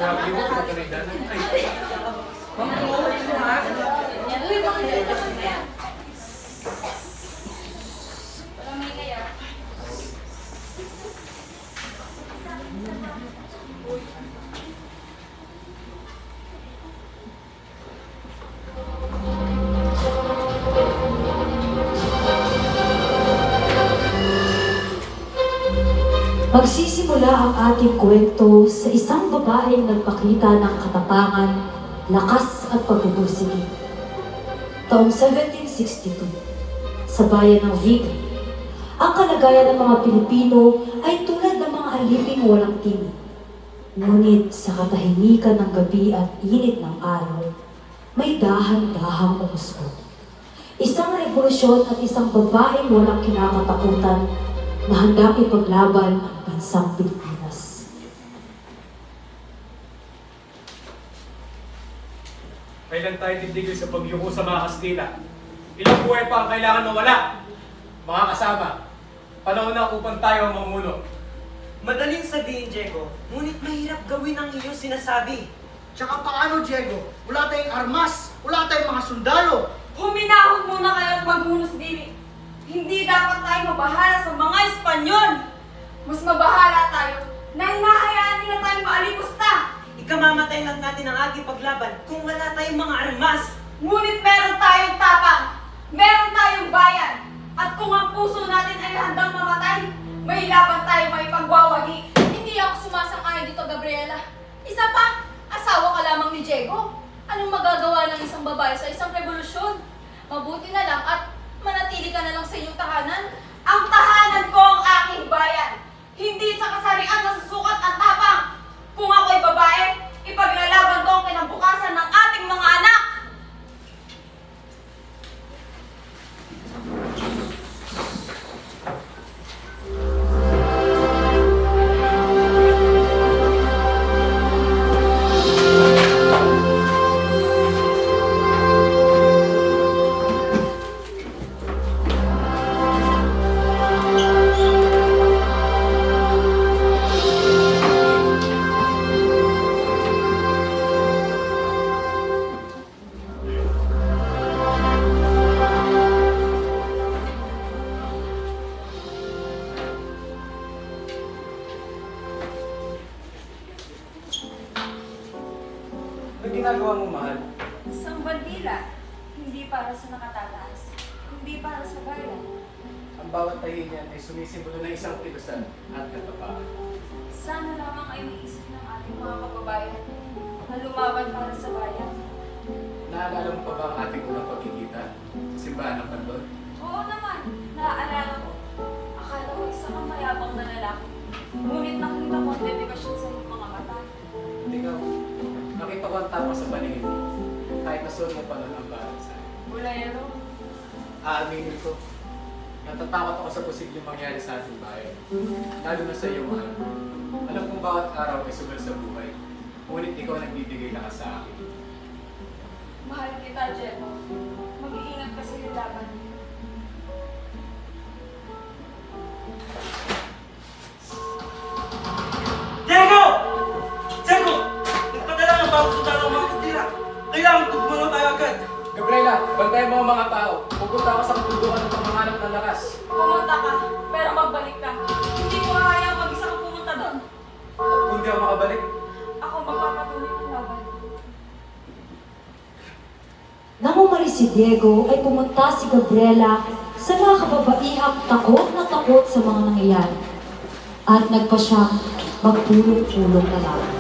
Grabe mo, pagkalidan. Ay! Magsisimula ang ating kwento sa isang babaeng nagpakita ng katapangan, lakas at pagpupursige. Taong 1762, sa bayan ng Vigan, ang kalagayan ng mga Pilipino ay tulad ng mga aliping walang tingin. Ngunit sa katahimikan ng gabi at init ng araw, may dahan-dahang umusbong. Isang revolusyon at isang babaeng walang kinakatakutan na handang ipaglaban ang bansang Pilipinas. Kailan tayo titigil sa pagyuko sa mga Kastila? Ilang buhay pa ang kailangan mawala? Mga kasama, panahon na upang tayo ang mamuno. Madaling sabihin, Diego, ngunit mahirap gawin ang iyong sinasabi. Tsaka paano, Diego? Wala tayong armas, wala tayong mga sundalo. Huminahon muna kayo at maghunos dili. Hindi dapat tayo mabahala sa mga Espanyol. Mas mabahala tayo na hinahayaan nila tayong maalipusta. Ikamamatay lang natin ang ating paglaban kung wala tayong mga armas. Ngunit meron tayong tapang, meron tayong bayan. At kung ang puso natin ay handang mamatay, may laban tayo may pagwawagi. Hindi ako sumasang-ayon dito, Gabriela. Isa pa, asawa ka lamang ni Diego. Anong magagawa ng isang babae sa isang revolusyon? Mabuti na lang at manatili ka na lang sa inyong tahanan. Ang tahanan ko ang aking bayan. Hindi sa kasarian na susukat at tapang. Kung ako'y babae, ipaglalaban ko ang kinabukasan ng ating mga anak. Anong ginagawa mo, mahal? Isang bandila, hindi para sa nakatataas, hindi para sa bayan. Ang bawat tahi niyan ay sumisimbolo ng isang kilusan at katapaan. Sana lamang ay naisip ng ating mga kababayan na lumaban para sa bayan. Naalala mo pa ba ang ating unang pagkikita sa simbahan ng Kandon? Oo naman, naaalala ko. Akala ko isa kang mayabang na lalaki. Ngunit nakita ko ang dedikasyon sa iyong mga mata. Ikaw, nakita ko ang tama sa paningin mo. Kahit nasuot mo pa nun ang bahay sa akin. Bulayero. Aaminin ko, natatakot ako sa posibleng mangyari sa ating bayan. Lalo na sa iyo, mahal. Alam kong bawat araw ay sugal sa buhay. Ngunit ikaw ang nagbibigay lakas sa akin. Mahal kita, Diego. Mag-iingat ka sa iyong laban. Diego! Diego! Nagpadala ng bagong sundalo ng mga Kastila. Kailangan tugmuno tayo agad. Gabriela, bantayan mo ang mga tao. Pupunta ako sa kapundukan ng panghanap ng lakas. Pumunta ka, pero magbalik ka. Hindi ko kaya mag-isa kang pumunta doon. At kung di ako makabalik, Ako magpapatuloy ng laban. Nang umalis si Diego, ay pumunta si Gabriela sa mga kababaihang takot na takot sa mga nangyayari. At nagpa siyang magpulong-pulong na laban.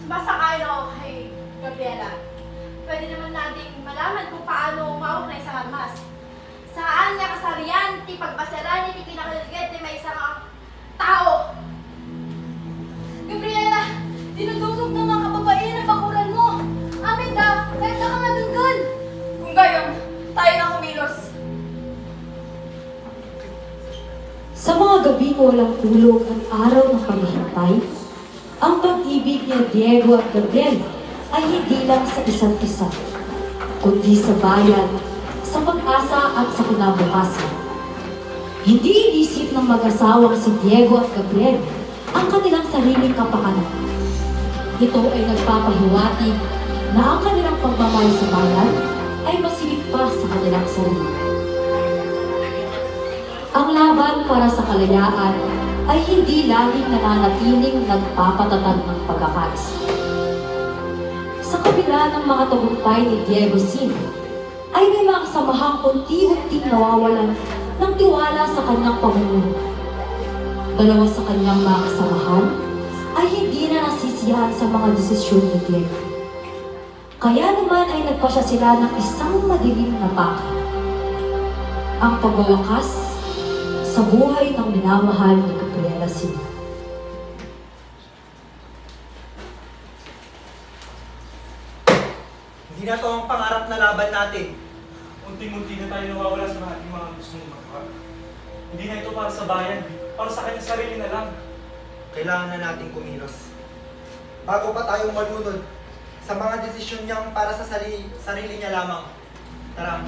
Basta kayo ako kay Gabriela. Pwede naman nating malaman kung paano umaugnay sa Hamas. Saan niya kasarian, ti pagpasaran, ti kinakaligid, ti may isang tao. Gabriela, dinudugtog ng mga kababaihan ang bakuran mo. Amin da, kahit na ka madunggan. Kung gayon, tayo na kumilos. Sa mga gabing walang tulog at araw ng paghihintay, ang pag-ibig ni Diego at Gabriela ay hindi lang sa isa't isa, kundi sa bayan, sa pag-asa at sa kinabukasan. Hindi inisip ng mag-asawang si Diego at Gabriela ang kanilang sariling kapakanan. Ito ay nagpapahiwatig na ang kanilang pagmamahal sa bayan ay masigit pa sa kanilang sarili. Ang laban para sa kalayaan ay hindi laging nananatiling nagpapatatag ng pagkakaisa. Sa kabila ng mga tagumpay ni Diego Sino, ay may mga kasamahang unti-unting nawawalan ng tiwala sa kanyang pamumuno. Dalawa sa kanyang mga kasamahan ay hindi na nasisiyahan sa mga desisyon ni Diego. Kaya naman ay nagpasya sila ng isang madilim na pakay. Ang pagwawakas sa buhay ng minamahal ni Gabriela Sino. Hindi na to ang pangarap na laban natin. Unti-unti na tayo nawawala sa ating mga gustong magawa. Hindi na ito para sa bayan, para sa kanyang sarili na lang. Kailangan na natin kumilos. Bago pa tayo malunod sa mga desisyon niyang para sa sarili niya lamang. Tara.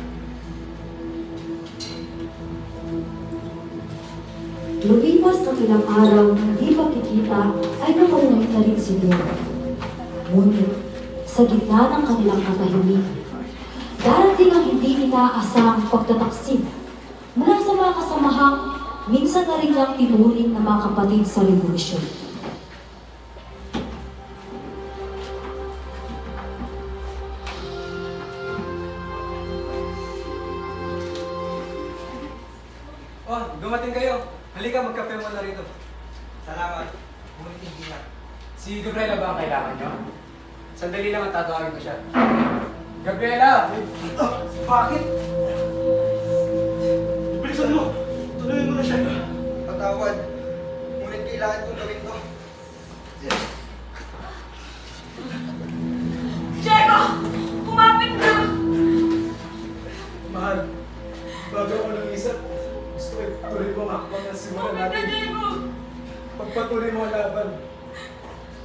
Lumipas ng ilang araw na hindi makikita ay nakauwi na rin si Diego. Ngunit, sa gitna ng kanilang katahimikan, darating ang hindi inaasahang pagtataksil mula sa mga kasamahang minsan na rin niyang tinuring na mga kapatid sa revolusyon. Oh, dumating kayo. Halika, magkape mo na rito. Salamat. Ngunit hindi na. Si Gabriela ba ang kailangan nyo? Sandali lang at tatawagin ko siya. Gabriela! Bakit? Bilisan mo! Tuloy mo na siya. Patawad. Ngunit kailangan kong gawin to. Diego! Kumapit ka! Mahal, bago ako ng isa, gusto ko ituloy mo ang hakbang na simulan Kumapit ka, natin. Diego! Pagpatuloy mo ang laban.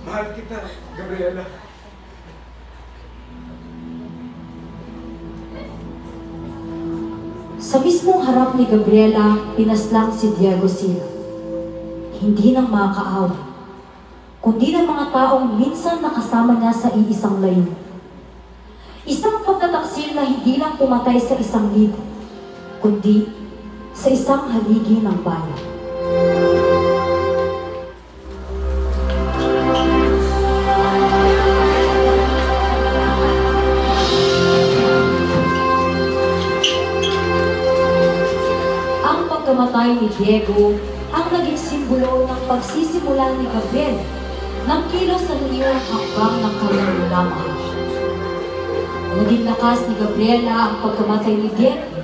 Mahal kita, Gabriela. Sa mismong harap ni Gabriela, pinaslang si Diego Sino. Hindi ng mga kaawa, kundi ng mga taong minsan nakasama niya sa iisang layo. Isang pagtataksil na hindi lang pumatay sa isang libo, kundi sa isang haligi ng bayan. Pagkamatay ni Diego ang naging simbolo ng pagsisimula ni Gabriel ng kilos sa niliwang hakbang ng kanyang minamahal. Naging lakas ni Gabriela ang pagkamatay ni Diego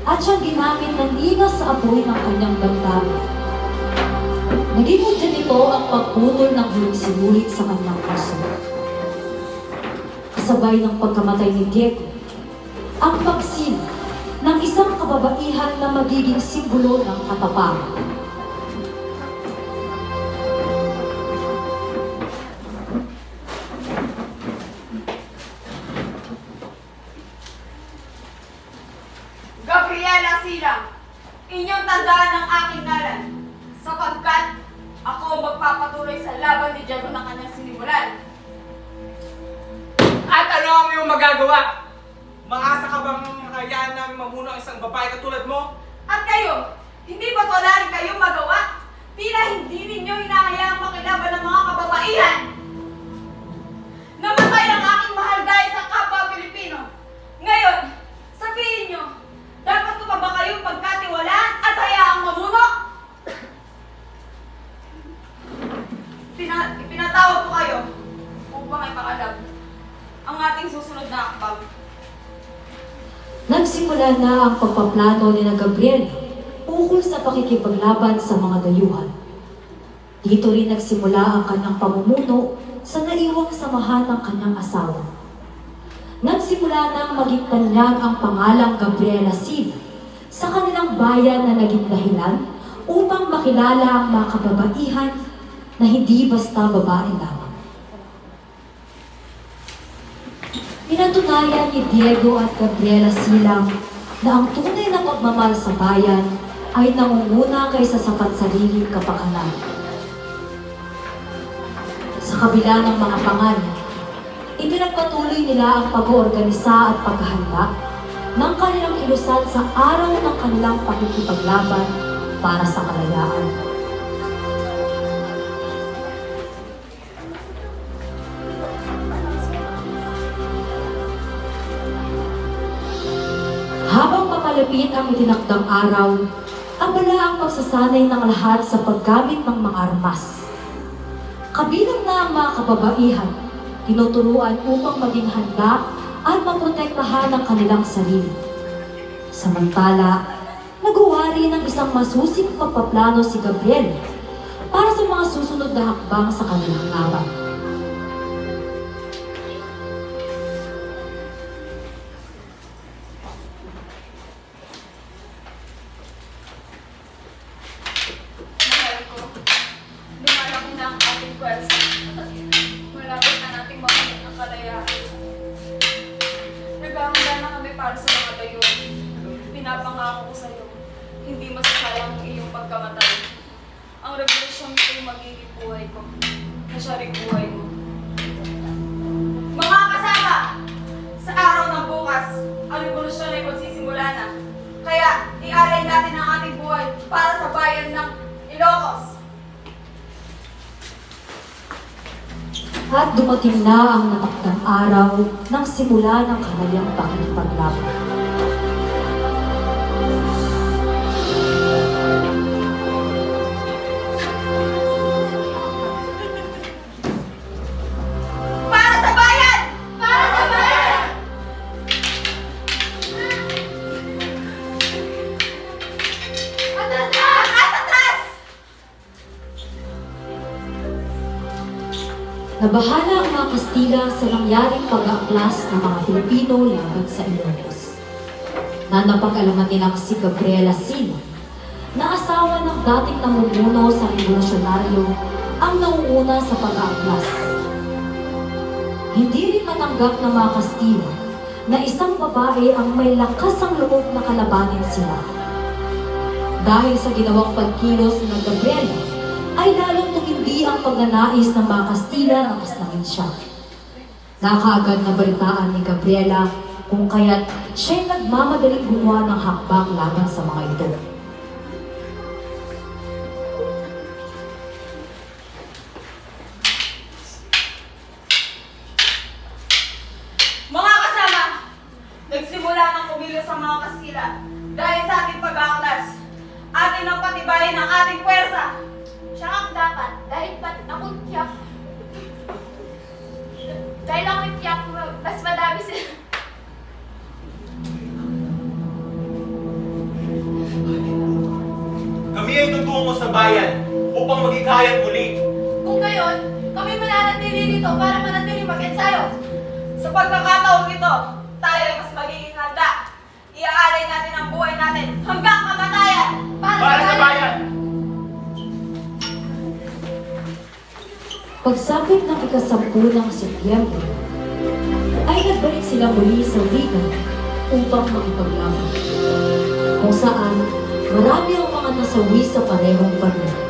at siyang ginamit ng ligas sa apoy ng kanyang damdamin. Naging udyan nito ang pagputol ng hulog sinulit sa kanyang puso. Kasabay ng pagkamatay ni Diego, ang pagsin ng isang kababaihan na magiging simbolo ng katapangan. Gabriela Silang, inyong tandaan ang aking ngalan, sapagkat ako magpapatuloy sa laban ni Diego na kanyang sinimulan. At ano ang iyong magagawa? Maasa ka bang hayaan namin mamuno ang isang babae katulad mo? At kayo, hindi ba wala rin kayong magawa? Tila hindi ninyo hinahayaang makilaban ng mga kababaihan. Namatay ang aking mahal dahil sa kapwa Pilipino. Ngayon, sabihin nyo, dapat ko pa ba kayong pagkatiwalaan at hayaang mamuno? Ipinatawag ko kayo upang nagsimula na ang pagpaplano ni Gabriel ukol sa pakikipaglaban sa mga dayuhan. Dito rin nagsimula ang kanyang pamumuno sa naiwang samahan ng kanyang asawa. Nagsimula nang maging tanyag ang pangalang Gabriela Sid sa kanilang bayan na naging dahilan upang makilala ang mga kababaihan na hindi basta babae lamang. Pinatunayan ni Diego at Gabriela Silang na ang tunay na pagmamahal sa bayan ay nangunguna kaysa sa pansariling kapakanan. Sa kabila ng mga pangalan, ipinagpatuloy nila ang pag-oorganisa at paghahanda ng kanilang kilusan sa araw ng kanilang pakikipaglaban para sa kalayaan. Habang papalapit ang itinakdang araw, abala ang pagsasanay ng lahat sa paggamit ng mga armas. Kabilang na ang mga kababaihan, tinuturuan upang maging handa at maprotektahan ang kanilang sarili. Samantala, nag-uwari ng isang masusing pagpaplano si Gabriel para sa mga susunod na hakbang sa kanilang laban. Mahal ko, lumalaki na ang ating pwersa. Malapit na nating makamit ang kalayaan. Naghahanda na kami para sa mga dayon. Pinapangako ko sa'yo, hindi masasayang ang iyong pagkamatay. Ang revolusyon ko ay magiging buhay ko, na siya rin buhay mo. Mga kasama! Sa araw ng bukas, ang revolusyon ay magsisimula na. Kaya, ialay natin ang ating buhay para sa bayan ng Ilocos. At dumating na ang natakdang araw ng simula ng kanilang pakikipaglaban. Para sa bayan! Para sa bayan! Atras na! Atras! Atras! Nabahala ang mga Kastila sa nangyaring pag-aaklas ng mga Pilipino laban sa Ilocos. Na napag-alaman nilang si Gabriela Sid, na asawa ng dating namumuno sa revolusyonaryo, ang nauuna sa pag-aaklas. Hindi rin matanggap ng mga Kastila na isang babae ang may lakas ang loob na kalabanin sila. Dahil sa ginawang pagkilos ng Gabriela, ay lalong tumindi ang pagnanais ng mga Kastila na kaslangin siya. Nakaagad na balitaan ni Gabriela kung kaya't siya'y nagmamadaling gumawa ng hakbang laban sa mga ito. Mga kasama, nagsimula ng kumilos sa mga Kastila dahil sa ating pag-aaklas. Atin ang patibayin ang ating puwersa. Siya ang dapat, dahil akong tiyak. Dahil ako'y tiyak, mas madami sila. Kami ay tutungo sa bayan upang magikayat muli. Kung gayon, kami mananatili dito para manatili mag-ensayo. Sa pagkakataong ito, tayo ay mas magiging handa. Iaalay natin ang buhay natin hanggang kamatayan. Para sa bayan! Pagsapit ng ika-10 ng Setyembre, ay nagbalik sila muli sa Riga upang makipaglaban, kung saan marami ang mga nasawi sa parehong panahon.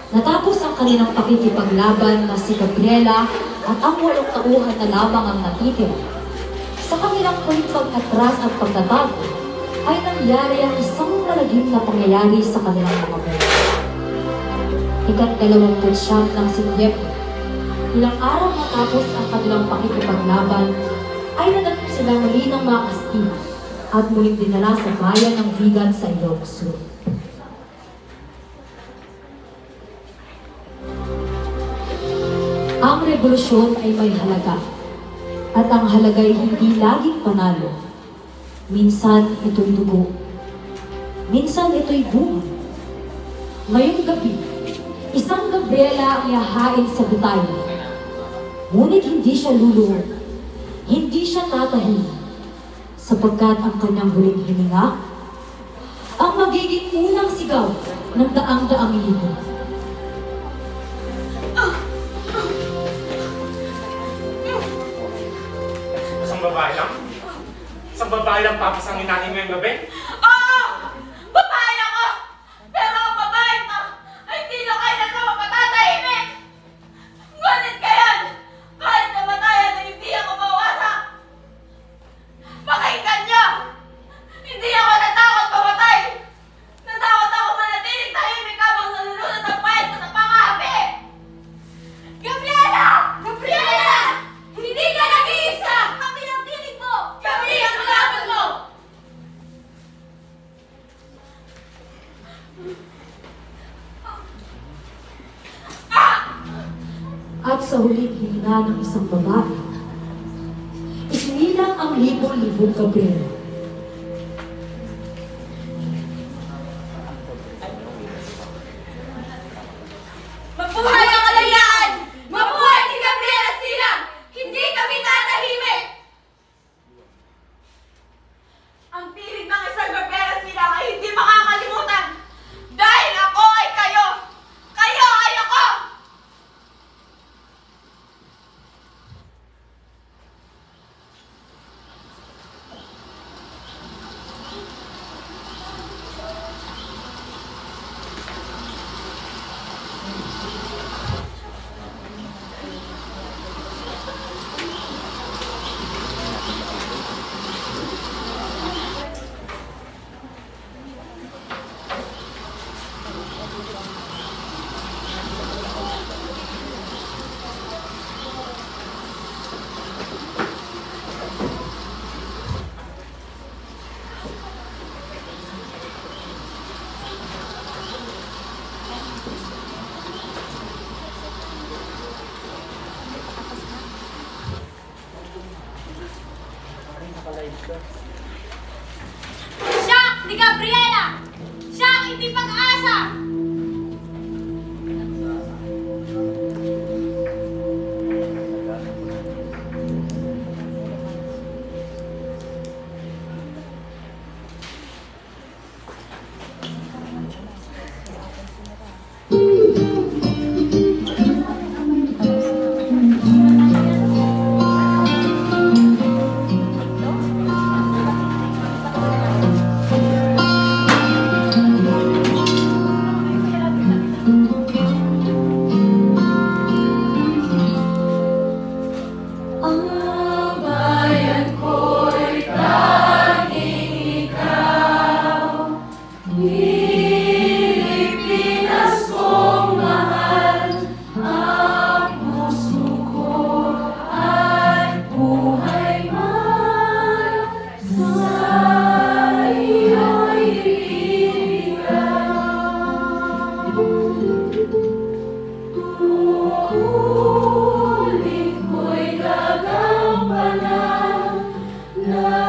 Natapos ang kanilang pakikipaglaban na si Gabriela at ang 8 tauhan na lamang ang natitira. Sa kanilang huling pag-atras at pagtatago, ay nangyari ang isang malagim na pangyayari sa kanilang mga buhay. ika-29 ng Setyembre. Ilang araw matapos ang kanilang pakikipaglaban, ay nadatong sila muli ng mga Kastila at muling dinala sa bayan ng Vigan sa Ilocos Sur. Ang revolusyon ay may halaga, at ang halaga'y hindi laging panalo. Minsan ito'y dugo, minsan ito'y buhay. Ngayong gabi, isang Gabriela ang ihahain sa batalya. Ngunit hindi siya luluhod, hindi siya tatahimik, sapagkat ang kanyang huling hininga ang magiging unang sigaw ng daang-daang libo. Isang babae lang? Isang babae lang papasangin natin ngayong gabi? Oo! Babae ako! Pero ang babae to ay hindi nyo kailan na mapatatahimik! Ngunit ngayon, kahit kamatayan na hindi ako mawasak! Pakinggan nyo! Hindi ako natakot mamatay! Natakot ako manatiling tahimik habang nalulunod ang bayan ko sa pangapi! Gabriela! Gabriela! Hindi ka nag-iisa! Kami ang tinig mo! Kami ang kalaban mo! At sa huling hininga ng isang babae, isinilang ang libo-libong Gabriela. Mabuhay ang kalayaan! Mabuhay si Gabriela Silang! Hindi kami tatahimik! Ang piling ng isang Gabriela Silang ay hindi makakalimutan! Dahil ako ay kayo! Kayo ay ako! Siya ni Gabriela! Siya ang hindi pag-asa! Huling ko'y gagampanan na